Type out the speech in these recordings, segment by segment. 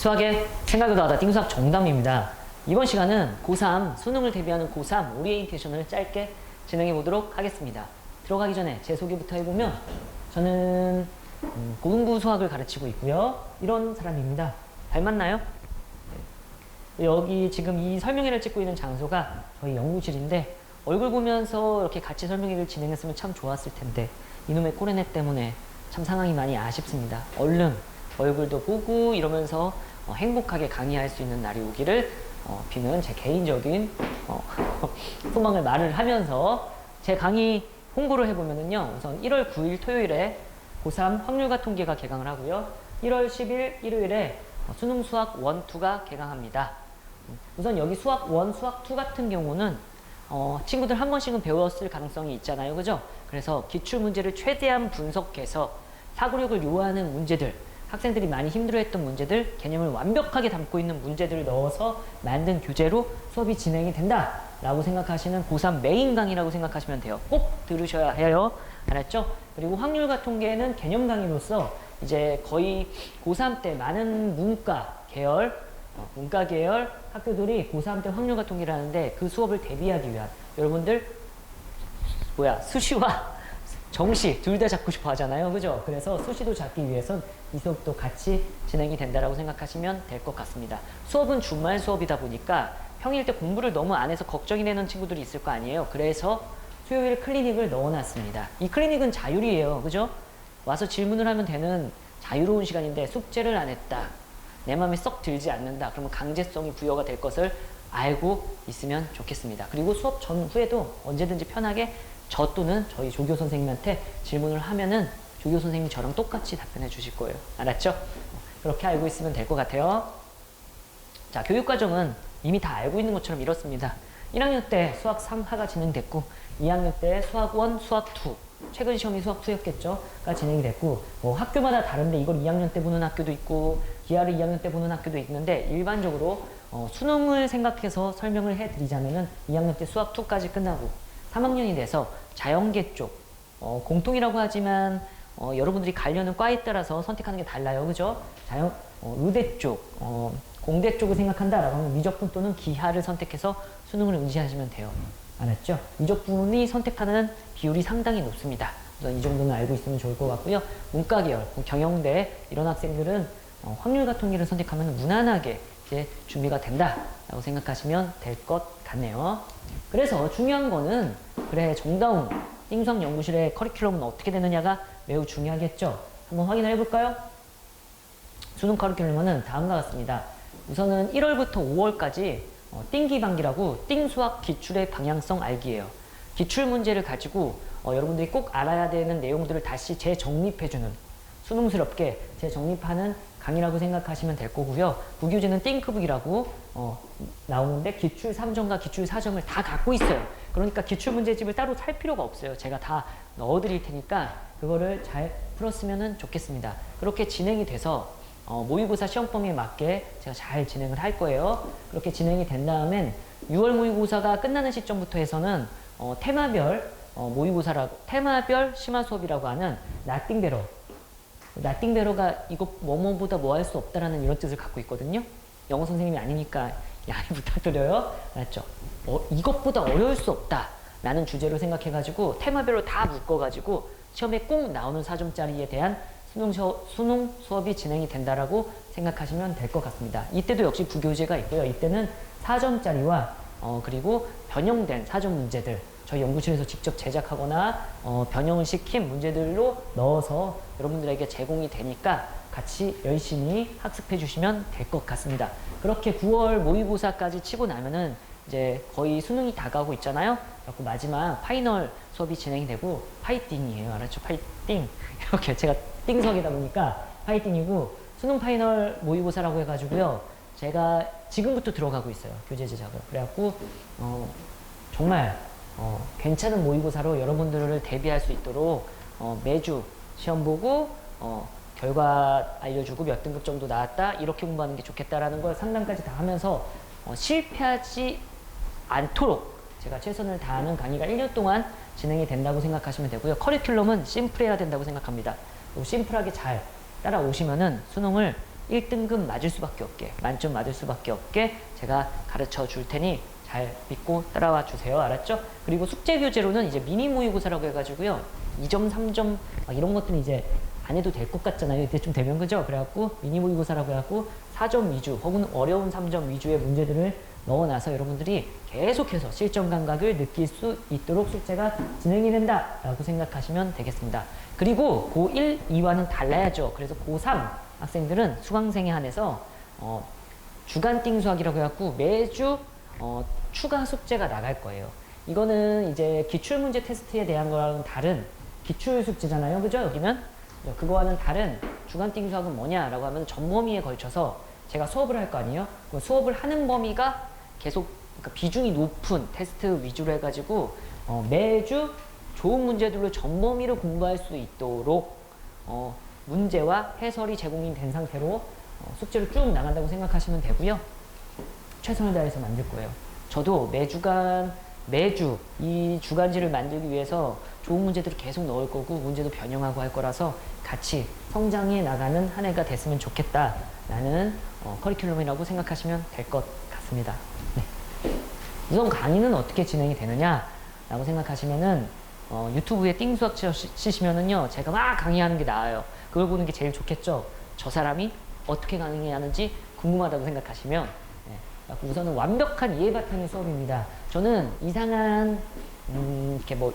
수학의 생각을 더하다 띵수학 정답입니다. 이번 시간은 고3 수능을 대비하는 고3 오리엔테이션을 짧게 진행해 보도록 하겠습니다. 들어가기 전에 제 소개부터 해보면 저는 고등부 수학을 가르치고 있고요. 이런 사람입니다. 닮았나요? 여기 지금 이 설명회를 찍고 있는 장소가 저희 연구실인데 얼굴 보면서 이렇게 같이 설명회를 진행했으면 참 좋았을 텐데 이놈의 코로나 때문에 참 상황이 많이 아쉽습니다. 얼른 얼굴도 보고 이러면서 행복하게 강의할 수 있는 날이 오기를 비는 제 개인적인 소망을 말을 하면서 제 강의 홍보를 해보면은요, 우선 1월 9일 토요일에 고3 확률과 통계가 개강을 하고요. 1월 10일 일요일에 수능 수학 1, 2가 개강합니다. 우선 여기 수학 1, 수학 2 같은 경우는 친구들 한 번씩은 배웠을 가능성이 있잖아요. 그죠? 그래서 기출문제를 최대한 분석해서 사고력을 요하는 문제들, 학생들이 많이 힘들어했던 문제들, 개념을 완벽하게 담고 있는 문제들을 넣어서 만든 교재로 수업이 진행이 된다 라고 생각하시는 고3 메인 강의라고 생각하시면 돼요. 꼭 들으셔야 해요. 알았죠? 그리고 확률과 통계는 개념 강의로서 이제 거의 고3 때 많은 문과 계열 학교들이 고3 때 확률과 통계를 하는데 그 수업을 대비하기 위한 여러분들 수시와 정시 둘 다 잡고 싶어 하잖아요. 그죠? 그래서 수시도 잡기 위해선 이 수업도 같이 진행이 된다라고 생각하시면 될 것 같습니다. 수업은 주말 수업이다 보니까 평일 때 공부를 너무 안 해서 걱정이 되는 친구들이 있을 거 아니에요. 그래서 수요일 클리닉을 넣어놨습니다. 이 클리닉은 자율이에요. 그죠? 와서 질문을 하면 되는 자유로운 시간인데 숙제를 안 했다, 내 마음에 썩 들지 않는다, 그러면 강제성이 부여가 될 것을 알고 있으면 좋겠습니다. 그리고 수업 전후에도 언제든지 편하게 저 또는 저희 조교 선생님한테 질문을 하면은 조교 선생님이 저랑 똑같이 답변해 주실 거예요. 알았죠? 그렇게 알고 있으면 될 것 같아요. 자, 교육과정은 이미 다 알고 있는 것처럼 이렇습니다. 1학년 때 수학 3하가 진행됐고 2학년 때 수학 1, 수학 2, 최근 시험이 수학 2였겠죠?가 진행이 됐고, 학교마다 다른데 이걸 2학년 때 보는 학교도 있고 기하를 2학년 때 보는 학교도 있는데 일반적으로 수능을 생각해서 설명을 해드리자면은 2학년 때 수학 2까지 끝나고 3학년이 돼서 자연계 쪽, 공통이라고 하지만 여러분들이 가려는 과에 따라서 선택하는 게 달라요. 그죠? 의대 쪽, 공대 쪽을 생각한다라고 하면 미적분 또는 기하를 선택해서 수능을 응시하시면 돼요. 알았죠? 미적분이 선택하는 비율이 상당히 높습니다. 우선 이 정도는 알고 있으면 좋을 것 같고요. 문과 계열, 경영대 이런 학생들은 확률과 통계를 선택하면 무난하게 이제 준비가 된다라고 생각하시면 될 것 같네요. 그래서 중요한 거는 정다운 띵수학 연구실의 커리큘럼은 어떻게 되느냐가 매우 중요하겠죠. 한번 확인을 해볼까요? 수능 커리큘럼은 다음과 같습니다. 우선은 1월부터 5월까지 띵기방기라고 띵수학 기출의 방향성 알기예요. 기출 문제를 가지고 여러분들이 꼭 알아야 되는 내용들을 다시 재정립해주는, 수능스럽게 재정립하는 강의라고 생각하시면 될 거고요. 부교재는 띵크북이라고 나오는데 기출 3점과 기출 4점을 다 갖고 있어요. 그러니까 기출 문제집을 따로 살 필요가 없어요. 제가 다 넣어드릴 테니까 그거를 잘 풀었으면 좋겠습니다. 그렇게 진행이 돼서 모의고사 시험 범위에 맞게 제가 잘 진행을 할 거예요. 그렇게 진행이 된 다음엔 6월 모의고사가 끝나는 시점부터 해서는 테마별 모의고사라고, 테마별 심화 수업이라고 하는 나띵베러가 이거 뭐뭐보다 뭐 할 수 없다라는 이런 뜻을 갖고 있거든요. 영어 선생님이 아니니까 양해 부탁드려요. 알았죠? 이것보다 어려울 수 없다 라는 주제로 생각해가지고 테마별로 다 묶어가지고 시험에 꼭 나오는 4점짜리에 대한 수능 수업이 진행이 된다라고 생각하시면 될 것 같습니다. 이때도 역시 부교재가 있고요. 이때는 4점짜리와 그리고 변형된 4점 문제들, 저희 연구실에서 직접 제작하거나 변형을 시킨 문제들로 넣어서 여러분들에게 제공이 되니까 같이 열심히 학습해 주시면 될 것 같습니다. 그렇게 9월 모의고사까지 치고 나면은 이제 거의 수능이 다가오고 있잖아요. 그래서 마지막 파이널 수업이 진행이 되고 파이팅이에요. 알았죠? 파이팅. 이렇게 제가 띵석이다 보니까 파이팅이고, 수능 파이널 모의고사라고 해가지고요. 제가 지금부터 들어가고 있어요. 교재 제작을. 그래갖고 정말 괜찮은 모의고사로 여러분들을 대비할 수 있도록 매주 시험 보고 결과 알려주고 몇 등급 정도 나왔다 이렇게 공부하는 게 좋겠다라는 걸 상담까지 다 하면서 실패하지 않도록 제가 최선을 다하는 강의가 1년 동안 진행이 된다고 생각하시면 되고요. 커리큘럼은 심플해야 된다고 생각합니다. 심플하게 잘 따라오시면은 수능을 1등급 맞을 수밖에 없게, 만점 맞을 수밖에 없게 제가 가르쳐 줄 테니 잘 믿고 따라와 주세요. 알았죠? 그리고 숙제 교재로는 이제 미니 모의고사라고 해가지고요. 2점, 3점 막 이런 것들은 이제 안 해도 될 것 같잖아요. 이때쯤 되면 그죠? 그래갖고 미니 모의고사라고 해갖고 4점 위주 혹은 어려운 3점 위주의 문제들을 넣어놔서 여러분들이 계속해서 실전 감각을 느낄 수 있도록 숙제가 진행이 된다라고 생각하시면 되겠습니다. 그리고 고1, 2와는 달라야죠. 그래서 고3 학생들은 수강생에 한해서 주간 띵수학이라고 해갖고 매주 추가 숙제가 나갈 거예요. 이거는 이제 기출문제 테스트에 대한 거랑은 다른 기출 숙제잖아요. 그죠? 여기는 그거와는 다른 주간 띵수학은 뭐냐라고 하면 전 범위에 걸쳐서 제가 수업을 할 거 아니에요? 그 수업을 하는 범위가 계속 그러니까 비중이 높은 테스트 위주로 해가지고 매주 좋은 문제들로 전 범위로 공부할 수 있도록 문제와 해설이 제공이 된 상태로 숙제로 쭉 나간다고 생각하시면 되고요. 최선을 다해서 만들 거예요. 저도 매주 이 주간지를 만들기 위해서 좋은 문제들을 계속 넣을 거고 문제도 변형하고 할 거라서 같이 성장해 나가는 한 해가 됐으면 좋겠다라는 커리큘럼이라고 생각하시면 될 것 같습니다. 네. 우선 강의는 어떻게 진행이 되느냐라고 생각하시면은 유튜브에 띵수학 치시면은요 제가 막 강의하는 게 나와요. 그걸 보는 게 제일 좋겠죠. 저 사람이 어떻게 강의하는지 궁금하다고 생각하시면 우선은 완벽한 이해 바탕의 수업입니다. 저는 이상한 이렇게 뭐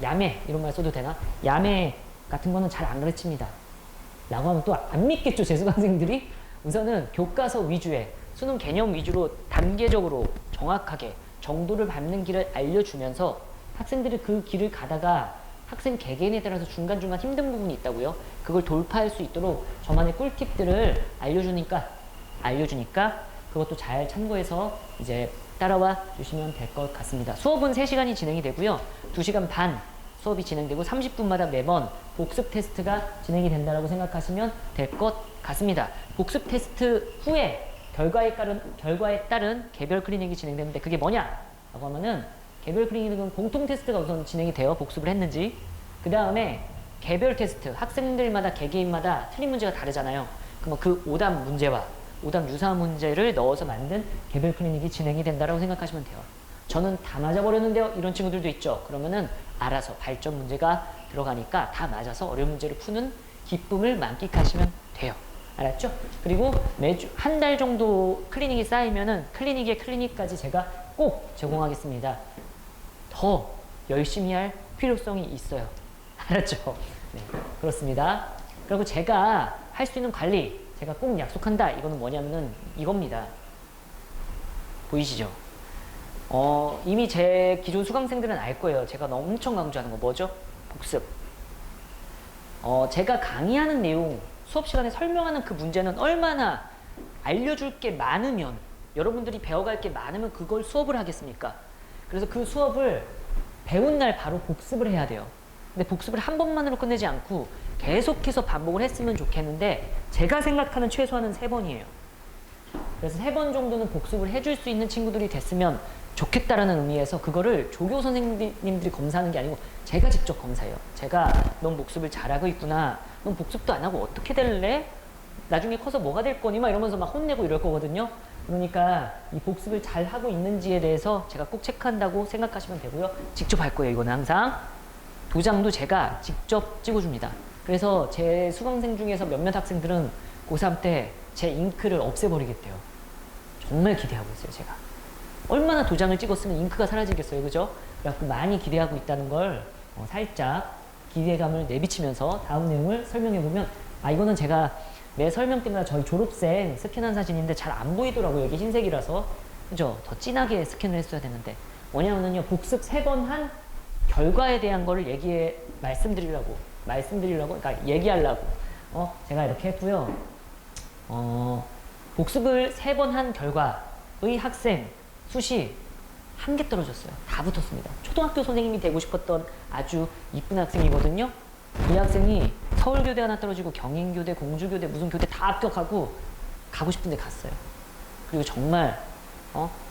야매 이런 말 써도 되나? 야매 같은 거는 잘 안 가르칩니다. 라고 하면 또 안 믿겠죠, 제 수강생들이? 우선은 교과서 위주의 수능 개념 위주로 단계적으로 정확하게 정도를 밟는 길을 알려주면서 학생들이 그 길을 가다가 학생 개개인에 따라서 중간중간 힘든 부분이 있다고요. 그걸 돌파할 수 있도록 저만의 꿀팁들을 알려주니까 그것도 잘 참고해서 이제 따라와 주시면 될 것 같습니다. 수업은 3시간이 진행이 되고요. 2시간 반 수업이 진행되고 30분마다 매번 복습 테스트가 진행이 된다고 생각하시면 될 것 같습니다. 복습 테스트 후에 결과에 따른 개별 클리닉이 진행되는데 그게 뭐냐? 라고 하면은 개별 클리닉은 공통 테스트가 우선 진행이 돼요. 복습을 했는지. 그 다음에 개별 테스트, 학생들마다 개개인마다 틀린 문제가 다르잖아요. 그러면 그 오답 문제와 오답 유사 문제를 넣어서 만든 개별 클리닉이 진행이 된다고 생각하시면 돼요. 저는 다 맞아버렸는데요. 이런 친구들도 있죠. 그러면은 알아서 발전 문제가 들어가니까 다 맞아서 어려운 문제를 푸는 기쁨을 만끽하시면 돼요. 알았죠? 그리고 매주 한 달 정도 클리닉이 쌓이면은 클리닉에 클리닉까지 제가 꼭 제공하겠습니다. 더 열심히 할 필요성이 있어요. 알았죠? 네, 그렇습니다. 그리고 제가 할 수 있는 관리, 제가 꼭 약속한다. 이거는 뭐냐면은 이겁니다. 보이시죠? 이미 제 기존 수강생들은 알 거예요. 제가 엄청 강조하는 거 뭐죠? 복습. 제가 강의하는 내용, 수업 시간에 설명하는 그 문제는 얼마나 알려줄 게 많으면, 여러분들이 배워갈 게 많으면 그걸 수업을 하겠습니까? 그래서 그 수업을 배운 날 바로 복습을 해야 돼요. 근데 복습을 한 번만으로 끝내지 않고 계속해서 반복을 했으면 좋겠는데 제가 생각하는 최소한은 3번이에요. 그래서 3번 정도는 복습을 해줄 수 있는 친구들이 됐으면 좋겠다라는 의미에서 그거를 조교 선생님들이 검사하는 게 아니고 제가 직접 검사해요. 제가 넌 복습을 잘하고 있구나. 넌 복습도 안 하고 어떻게 될래? 나중에 커서 뭐가 될 거니? 막 이러면서 막 혼내고 이럴 거거든요. 그러니까 이 복습을 잘 하고 있는지에 대해서 제가 꼭 체크한다고 생각하시면 되고요. 직접 할 거예요. 이거는 항상. 도장도 제가 직접 찍어줍니다. 그래서 제 수강생 중에서 몇몇 학생들은 고3 때 제 잉크를 없애버리겠대요. 정말 기대하고 있어요, 제가. 얼마나 도장을 찍었으면 잉크가 사라지겠어요, 그죠? 그래갖고 많이 기대하고 있다는 걸 살짝 기대감을 내비치면서 다음 내용을 설명해보면, 이거는 제가 매 설명 때마다 저희 졸업생 스캔한 사진인데 잘 안 보이더라고요. 여기 흰색이라서. 그죠? 더 진하게 스캔을 했어야 되는데. 뭐냐면요, 복습 3번 한 결과에 대한 거를 말씀드리려고, 그러니까 얘기하려고, 제가 이렇게 했고요. 복습을 3번 한 결과의 학생 수시 1개 떨어졌어요. 다 붙었습니다. 초등학교 선생님이 되고 싶었던 아주 이쁜 학생이거든요. 이 학생이 서울교대 하나 떨어지고 경인교대, 공주교대, 무슨 교대 다 합격하고 가고 싶은 데 갔어요. 그리고 정말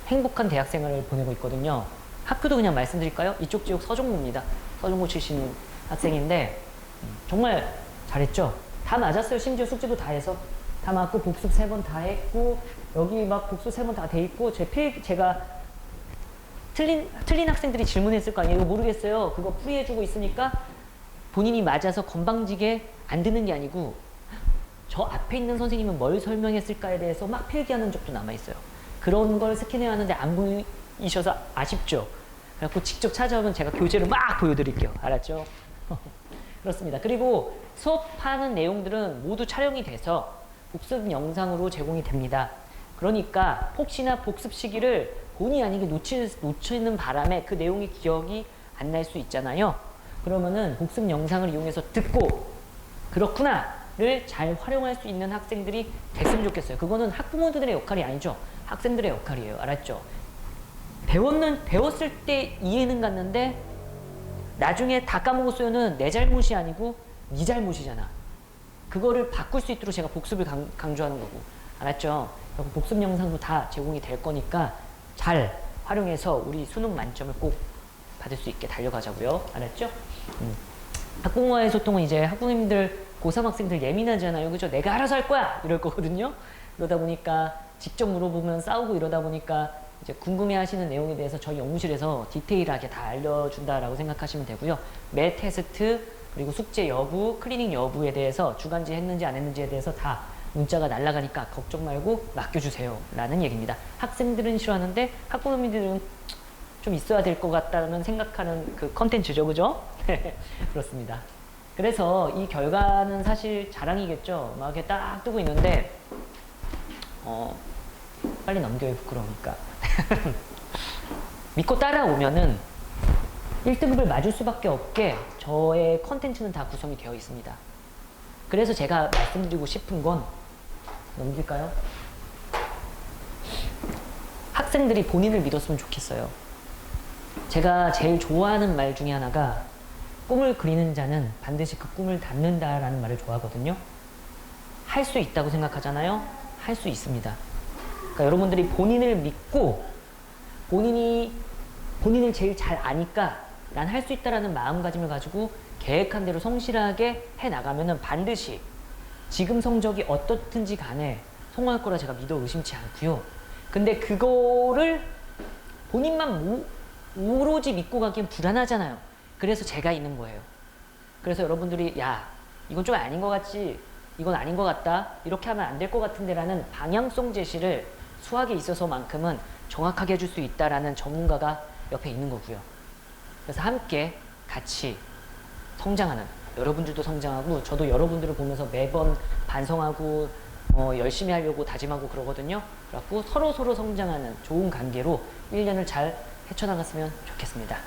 행복한 대학생활을 보내고 있거든요. 학교도 그냥 말씀드릴까요? 이쪽 지역 서종고입니다. 서종고 출신 학생인데 정말 잘했죠. 다 맞았어요. 심지어 숙제도 다 해서 다 맞고 복습 3번 다 했고 여기 막 복습 3번 다 돼 있고 제가 틀린 학생들이 질문했을 거 아니에요. 이거 모르겠어요. 그거 풀이해주고 있으니까 본인이 맞아서 건방지게 안 듣는 게 아니고 저 앞에 있는 선생님은 뭘 설명했을까에 대해서 막 필기하는 적도 남아있어요. 그런 걸 스캔해야 하는데 안 보이셔서 아쉽죠. 그래갖고 직접 찾아오면 제가 교재를 막 보여드릴게요. 알았죠? 그렇습니다. 그리고 수업하는 내용들은 모두 촬영이 돼서 복습 영상으로 제공이 됩니다. 그러니까 혹시나 복습 시기를 본의 아니게 놓치는 바람에 그 내용이 기억이 안 날 수 있잖아요. 그러면은 복습 영상을 이용해서 듣고 그렇구나를 잘 활용할 수 있는 학생들이 됐으면 좋겠어요. 그거는 학부모들의 역할이 아니죠. 학생들의 역할이에요. 알았죠? 배웠을 때 이해는 갔는데 나중에 다 까먹었어요는 내 잘못이 아니고 네 잘못이잖아. 그거를 바꿀 수 있도록 제가 복습을 강조하는 거고. 알았죠? 복습 영상도 다 제공이 될 거니까 잘 활용해서 우리 수능 만점을 꼭 받을 수 있게 달려가자고요. 알았죠? 학부모와의 소통은 이제 학부모님들 고3 학생들 예민하잖아요. 그죠? 내가 알아서 할 거야! 이럴 거거든요. 그러다 보니까 직접 물어보면 싸우고 이러다 보니까 이제 궁금해 하시는 내용에 대해서 저희 연구실에서 디테일하게 다 알려준다라고 생각하시면 되고요. 매 테스트, 그리고 숙제 여부, 클리닝 여부에 대해서 주간지 했는지 안 했는지에 대해서 다 문자가 날아가니까 걱정 말고 맡겨주세요. 라는 얘기입니다. 학생들은 싫어하는데 학부모님들은 좀 있어야 될 것 같다는 생각하는 그 컨텐츠죠. 그죠? 그렇습니다. 그래서 이 결과는 사실 자랑이겠죠. 막 이렇게 딱 뜨고 있는데 빨리 넘겨요. 부끄러우니까. 믿고 따라오면은 1등급을 맞을 수밖에 없게 저의 컨텐츠는 다 구성이 되어 있습니다. 그래서 제가 말씀드리고 싶은 건 넘길까요? 학생들이 본인을 믿었으면 좋겠어요. 제가 제일 좋아하는 말 중에 하나가 꿈을 그리는 자는 반드시 그 꿈을 닿는다라는 말을 좋아하거든요. 할 수 있다고 생각하잖아요. 할 수 있습니다. 그러니까 여러분들이 본인을 믿고 본인을 제일 잘 아니까 난 할 수 있다라는 마음가짐을 가지고 계획한 대로 성실하게 해나가면은 반드시 지금 성적이 어떻든지 간에 성공할 거라 제가 믿어 의심치 않고요. 근데 그거를 본인만 오로지 믿고 가기엔 불안하잖아요. 그래서 제가 있는 거예요. 그래서 여러분들이 야 이건 좀 아닌 것 같지, 이건 아닌 것 같다, 이렇게 하면 안 될 것 같은데 라는 방향성 제시를 수학에 있어서만큼은 정확하게 해줄 수 있다라는 전문가가 옆에 있는 거고요. 그래서 함께 같이 성장하는, 여러분들도 성장하고 저도 여러분들을 보면서 매번 반성하고 열심히 하려고 다짐하고 그러거든요. 그래갖고 서로 성장하는 좋은 관계로 1년을 잘 헤쳐나갔으면 좋겠습니다.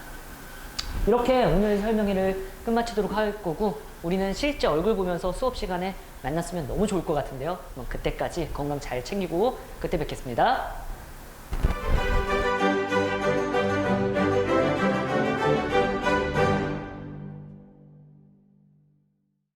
이렇게 오늘 설명회를 끝마치도록 할 거고 우리는 실제 얼굴 보면서 수업 시간에 만났으면 너무 좋을 것 같은데요. 그때까지 건강 잘 챙기고 그때 뵙겠습니다.